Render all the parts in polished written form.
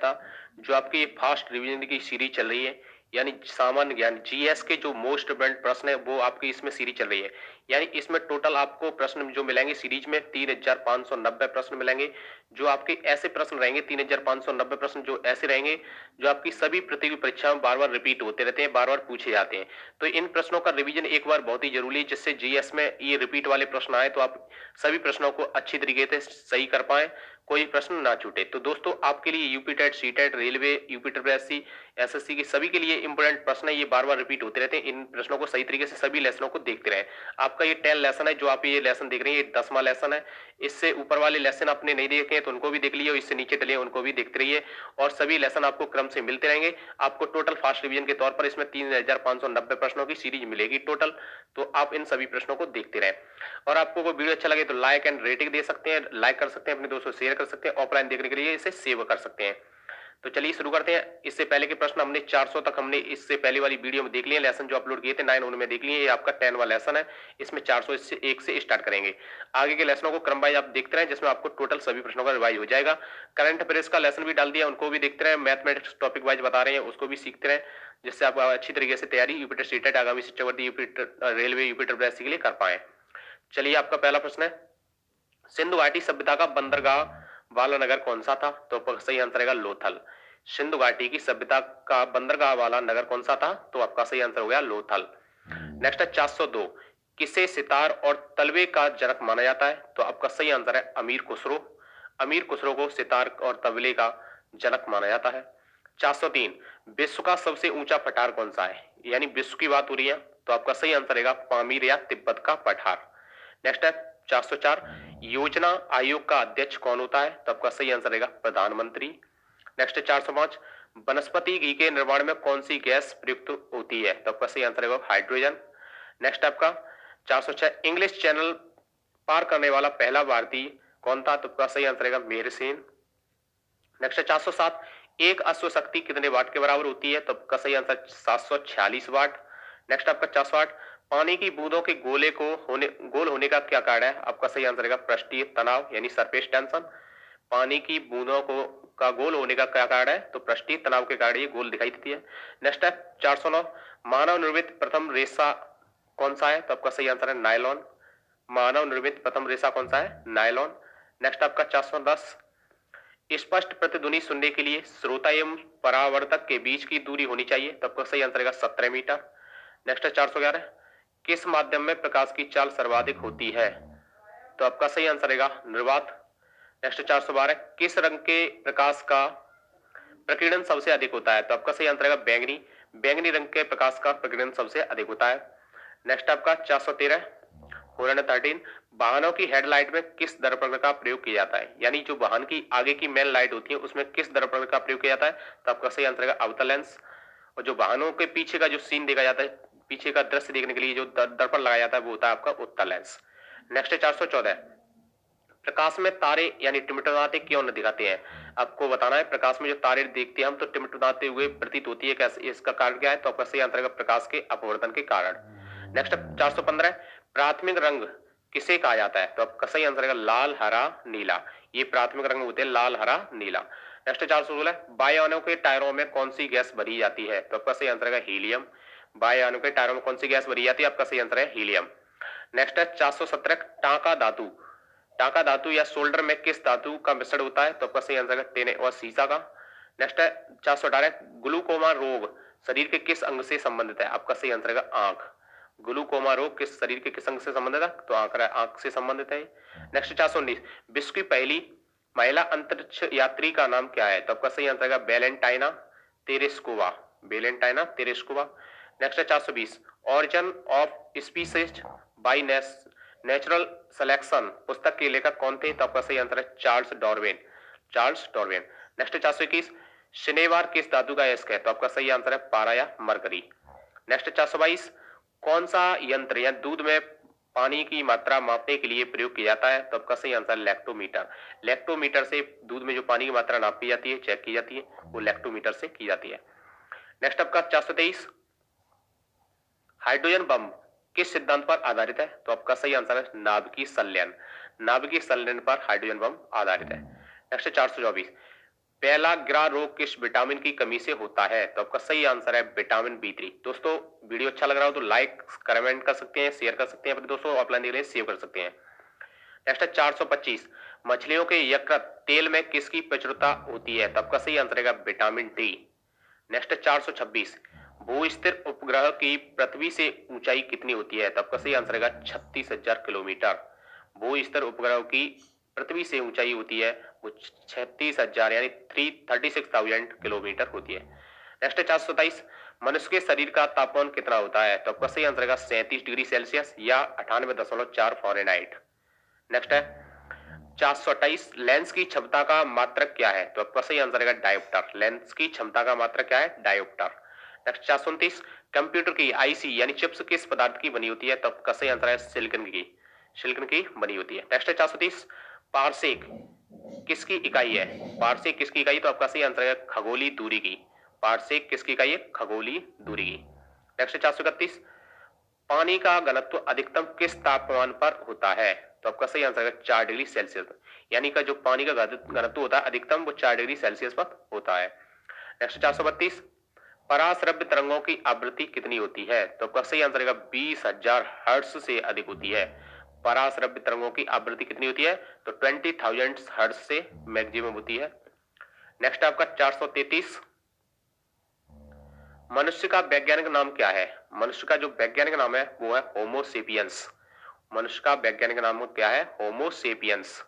था। जो आपकी ये फास्ट रिवीजन की सीरीज चल रही है, यानी सामान्य ज्ञान जीएस के जो मोस्ट इम्पोर्टेंट प्रश्न है वो आपकी इसमें सीरीज चल रही है। यानी इसमें टोटल आपको प्रश्न जो मिलेंगे सीरीज में 3590 प्रश्न मिलेंगे। जो आपके ऐसे प्रश्न रहेंगे 3590 प्रश्न जो ऐसे रहेंगे जो आपकी सभी प्रतियोगी परीक्षाओं में बार बार रिपीट होते रहते हैं, बार बार पूछे जाते हैं। तो इन प्रश्नों का रिवीजन एक बार बहुत ही जरूरी है, जिससे जीएस में ये रिपीट वाले प्रश्न आए तो आप सभी प्रश्नों को अच्छी तरीके से सही कर पाए, कोई प्रश्न ना छूटे। तो दोस्तों आपके लिए UP TET, C TET, railway, UP triple SSC के सभी के लिए इंपोर्टेंट प्रश्न है, ये बार बार रिपीट होते रहते हैं। इन प्रश्नों को सही तरीके से सभी लेसनों को देखते रहे। आपका ये 10 लेसन है, जो आप ये लेसन देख रहे हैं, ये 10वां लेसन है। इससे ऊपर वाले लेसन आपने नहीं देखे तो उनको भी देख लिए, इससे नीचे डले उनको भी देखते रहिए, और सभी लेसन आपको क्रम से मिलते रहेंगे। आपको टोटल फास्ट रिवीजन के तौर पर इसमें 3590 प्रश्नों की सीरीज मिलेगी टोटल। तो आप इन सभी प्रश्नों को देखते रहे। और आपको कोई वीडियो अच्छा लगे तो लाइक एंड रेटिंग दे सकते हैं, लाइक कर सकते हैं, अपने दोस्तों शेयर कर सकते हैं, ऑफलाइन देखने के लिए इसे सेव कर सकते हैं। तो चलिए शुरू करते हैं। इससे पहले के प्रश्न हमने 400 तक हमने इससे पहले वाली वीडियो में देख लिए, लेसन जो अपलोड किए थे 9 उनमें देख लिए। ये आपका 10 वाला लेसन है, इसमें 400 इससे 1 से स्टार्ट करेंगे। आगे के लेसनों को क्रम वाइज आप देखते रहे, जिसमें आपको टोटल सभी प्रश्नों का रिवाइज हो जाएगा। करंट अफेयर्स का लेसन भी डाल दिया, उनको भी देखते रहे। मैथमेटिक्स टॉपिक वाइज बता रहे हैं, उसको भी सीखते रहे, जिससे आप अच्छी तरीके से तैयारी यूपी सीटेट आगामी शिक्षावर्ती UP railway UP triple SC के लिए कर पाए। चलिए आपका पहला प्रश्न है, सिंधु घाटी सभ्यता का बंदरगाह वाला नगर कौन सा था? तो सही आंसर रहेगा लोथल। सिंधु घाटी की सभ्यता का बंदरगाह वाला नगर कौन सा था? तो आपका सही आंसर हो गया लोथल। नेक्स्ट है 402, किसे सितार और तलवे का जनक माना जाता है? तो आपका सही आंसर है अमीर खुसरो। अमीर खुसरो को सितार और तबले का जनक माना जाता है। 403, विश्व का सबसे ऊंचा पठार कौन सा है? यानी विश्व की बात हो रही है, तो आपका सही आंसर रहेगा पामीर या तिब्बत का पठार। नेक्स्ट है 404, योजना आयोग का अध्यक्ष कौन होता है? तो आपका सही आंसर रहेगा प्रधानमंत्री। नेक्स्ट है 405, वनस्पति घी के निर्माण में कौन सी गैस प्रयुक्त होती है? तो आपका सही आंसर रहेगा हाइड्रोजन। नेक्स्ट आपका 406, इंग्लिश चैनल पार करने वाला पहला भारतीय कौन था? तो आपका सही आंसर रहेगा मेहर सेन। नेक्स्ट है 407, एक अश्व शक्ति कितने वाट के बराबर होती है? तो आपका सही आंसर 746 वाट। नेक्स्ट आपका 408, पानी की बूंदों के गोल होने का क्या कारण है? आपका सही आंसर रहेगा पृष्ठीय तनाव यानी सरफेस टेंशन। पानी की बूंदों को का गोल होने का क्या कारण है? तो पृष्ठीय तनाव के कारण ये गोल दिखाई देती है। नेक्स्ट है 409, मानव निर्मित प्रथम रेशा कौन सा है? तो आपका सही आंसर है नायलॉन। मानव निर्मित प्रथम रेशा कौन सा है? नायलॉन। नेक्स्ट आपका 410, स्पष्ट प्रतिध्वनि सुनने के लिए श्रोता एवं परावर्तक के बीच की दूरी होनी चाहिए। तो आपका सही आंसर रहेगा 17 मीटर। नेक्स्ट है 411, किस माध्यम में प्रकाश की चाल सर्वाधिक होती है? तो आपका सही आंसर रहेगा निर्वात। नेक्स्ट 412, किस रंग के प्रकाश का प्रकीर्णन सबसे अधिक होता है? तो आपका सही आंसर रहेगा बैंगनी। बैंगनी रंग के प्रकाश का प्रकीर्णन सबसे अधिक होता है। नेक्स्ट आपका 413, क्वेश्चन 13, वाहनों की हेडलाइट में किस दर्पण का प्रयोग किया जाता है? यानी जो वाहन की आगे की मेन लाइट होती है उसमें किस दर्पण का प्रयोग किया जाता है? तो आपका सही आंसर रहेगा अवतल लेंस। और जो वाहनों के पीछे का जो सीन देखा जाता है, पीछे का दृश्य देखने के लिए जो दर्पण लगाया जाता है वो होता है आपका उत्तल लेंस। नेक्स्ट है 414, प्रकाश में तारे यानी टिमटिमाते क्यों न दिखाते हैं? आपको बताना है, प्रकाश में जो तारे देखते हैं हम तो टिमटिमाते हुए प्रतीत होती है, कैसे, इसका कारण क्या है? तो आपका सही आंसर है प्रकाश के अपवर्तन के कारण। नेक्स्ट 415, प्राथमिक रंग किसे कहा जाता है? तो आपका सही आंसर है लाल, हरा, नीला। ये प्राथमिक रंग होते हैं लाल, हरा, नीला। नेक्स्ट 416, बायोनों के टायरों में कौन सी गैस भरी जाती है? तो आपका सही आंसर है हीलियम। बायोनों के टायरों में कौन सी गैस भरी जाती है? आपका सही आंसर है हीलियम। नेक्स्ट है 417, टांका धातु। टांका धातु या सोल्डर में किस धातु का मिश्रण होता है? तो आपका सही आंसर है टेने और सीसा का। नेक्स्ट है 418, ग्लूकोमा रोग शरीर के किस अंग से संबंधित है? आपका सही आंसर है आंख। ग्लूकोमा रोग किस शरीर के किस अंग से संबंधित है? तो आंख से संबंधित है। नेक्स्ट 419, विश्व की पहली महिला अंतरिक्ष यात्री का नाम क्या है? तो आपका सही आंसर है Valentina Tereshkova. Valentina Tereshkova. Next है 420, origin of species by natural selection पुस्तक के लेखक कौन थे? तो आपका सही आंसर है Charles Darwin. Charles Darwin. Next 421, शनिवार किस धातु का अयस्क है? तो आपका सही आंसर है पारा या मरकरी। नेक्स्ट 422, कौन सा यंत्र या दूध में पानी की मात्रा मापने के लिए प्रयोग किया जाता है? तो आपका सही आंसर लैक्टोमीटर। लैक्टोमीटर से दूध में जो पानी की मात्रा नापी जाती है, चेक की जाती है, वो लैक्टोमीटर से की जाती है। नेक्स्ट आपका 423, हाइड्रोजन बम किस सिद्धांत पर आधारित है? तो आपका सही आंसर है नाभिकीय संलयन। नाभिकीय संलयन पर हाइड्रोजन बम आधारित है। नेक्स्ट 424, पहला ग्रह रोग किस विटामिन की कमी से होता है? तो आपका सही आंसर है विटामिन बी 3। दोस्तों, वीडियो अच्छा लग रहा हो तो लाइक कमेंट कर सकते हैं, शेयर कर सकते हैं अपने दोस्तों, ऑफलाइन के लिए सेव कर सकते हैं। नेक्स्ट है 425, मछलियों के यकृत तेल में किसकी प्रचुरता होती है? तो आपका सही आंसर है विटामिन डी। नेक्स्ट है 426, भू स्थिर उपग्रह की पृथ्वी से ऊंचाई कितनी होती है? तो आपका सही आंसर है 36,000 किलोमीटर। भू स्थिर उपग्रह की पृथ्वी से ऊंचाई होती है वो 36,000 यानी 36,000 किलोमीटर होती है। नेक्स्ट है 427, मनुष्य के शरीर का तापमान कितना होता है? तो आपका सही आंसर है 37 डिग्री सेल्सियस या 98.4 फ़ारेनहाइट। नेक्स्ट है 428, लेंस की क्षमता का मात्रक क्या है? तो आपका सही आंसर है डायोप्टर। लेंस की क्षमता का मात्रक क्या है? डायोप्टर। नेक्स्ट 429, कंप्यूटर की आईसी यानी चिप्स किस पदार्थ की बनी होती है? तो आपका सही आंसर है सिलिकॉन की, सिलिकॉन की बनी होती है। नेक्स्ट है 430, पारसेक किसकी इकाई है? पारसेक किसकी इकाई? तो आपका सही आंसर है खगोलीय दूरी की। पारसेक किसकी इकाई है? खगोलीय दूरी की। नेक्स्ट 431, पानी का घनत्व अधिकतम किस तापमान पर होता है? तो आपका सही आंसर है 4 डिग्री सेल्सियस। यानी का जो पानी का घनत्व होता है अधिकतम वो 4 डिग्री सेल्सियस पर होता है। नेक्स्ट 432, पराश्रव्य तरंगों की आवृत्ति कितनी होती है? तो आपका सही आंसर है 20,000 हर्ट्ज से अधिक होती है। पराश्रव्य तरंगों की आवृत्ति कितनी होती है? तो 20,000 हर्ट्ज से मैक्सिमम होती है। नेक्स्ट आपका 433, मनुष्य का वैज्ञानिक नाम क्या है? मनुष्य का जो वैज्ञानिक नाम है वो है होमोसेपियंस। मनुष्य का वैज्ञानिक नाम क्या है? होमोसेपियंस।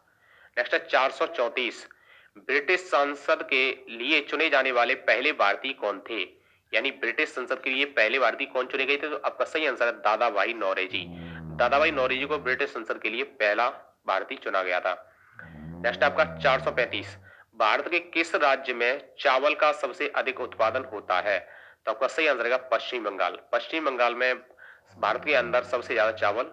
नेक्स्ट है 434, ब्रिटिश संसद के लिए चुने जाने वाले पहले भारतीय कौन थे? यानी ब्रिटिश संसद के लिए पहले भारतीय कौन चुने गए थे? तो आपका सही आंसर है दादा भाई नौरोजी। दादा भाई नौरोजी को ब्रिटिश संसद के लिए पहला भारतीय चुना गया था। नेक्स्ट आपका 435, भारत के किस राज्य में चावल का सबसे अधिक उत्पादन होता है? तो आपका सही आंसर है पश्चिम बंगाल। पश्चिम बंगाल में भारत के अंदर सबसे ज्यादा चावल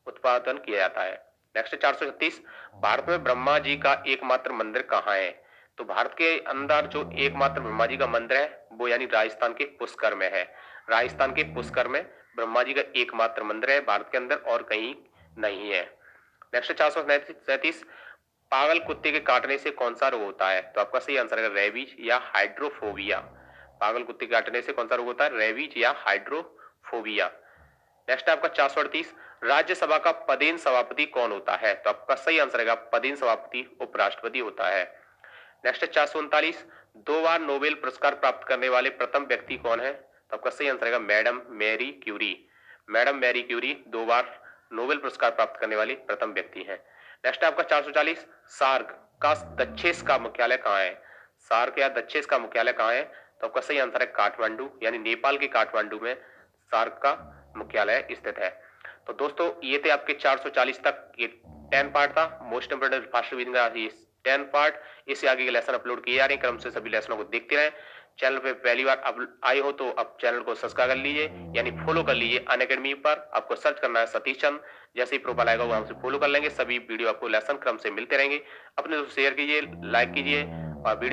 उत्पादन किया जाता है। नेक्स्ट 436, भारत में ब्रह्मा जी का एकमात्र मंदिर कहाँ है? तो भारत के अंदर जो एकमात्र ब्रह्मा जी का मंदिर है वो यानी राजस्थान के पुष्कर में है। राजस्थान के पुष्कर में ब्रह्मा जी का एकमात्र मंदिर है, भारत के अंदर और कहीं नहीं है। नेक्स्ट 437, पागल कुत्ते के काटने से कौन सा रोग होता है? तो आपका सही आंसर है रेबीज या हाइड्रोफोबिया। पागल कुत्ते के काटने से कौन सा रोग होता है? रेबीज या हाइड्रोफोबिया। नेक्स्ट आपका 438, राज्यसभा का पदेन सभापति कौन होता है? तो आपका सही आंसर है पदेन सभापति उपराष्ट्रपति होता है। नेक्स्ट 439, 2 बार नोबेल पुरस्कार प्राप्त करने वाले प्रथम व्यक्ति कौन है? तो आपका सही आंसर है madam Marie Curie. Madam Marie Curie 2 बार नोबेल पुरस्कार प्राप्त करने वाली प्रथम व्यक्ति हैं। नेक्स्ट आपका 440, सार्क का दक्षेश का मुख्यालय कहाँ है? सार्क या दक्षेश का मुख्यालय कहाँ है? तो आपका सही आंसर है काठमांडू, यानी नेपाल के काठमांडू में सार्क का मुख्यालय स्थित है। तो दोस्तों ये थे आपके 440 तक ये 10 पार्ट था मोस्ट इंपोर्टेंट फास्ट रीडिंग का, ये 10 पार्ट। इससे आगे के लेसन अपलोड किए जा रहे हैं, क्रम से सभी लेसनों को देखते रहें। चैनल पे पहली बार अब आए हो तो अब चैनल को सब्सक्राइब कर लीजिए, यानी फॉलो कर लीजिए। अनअकैडमी पर आपको सर्च करना है सतीश चंद, जैसे ही प्रोफाइल आएगा वहां से फॉलो कर लेंगे। सभी वीडियो आपको लेसन क्रम से मिलते रहेंगे। अपने दोस्तों शेयर कीजिए, लाइक कीजिए और वीडियो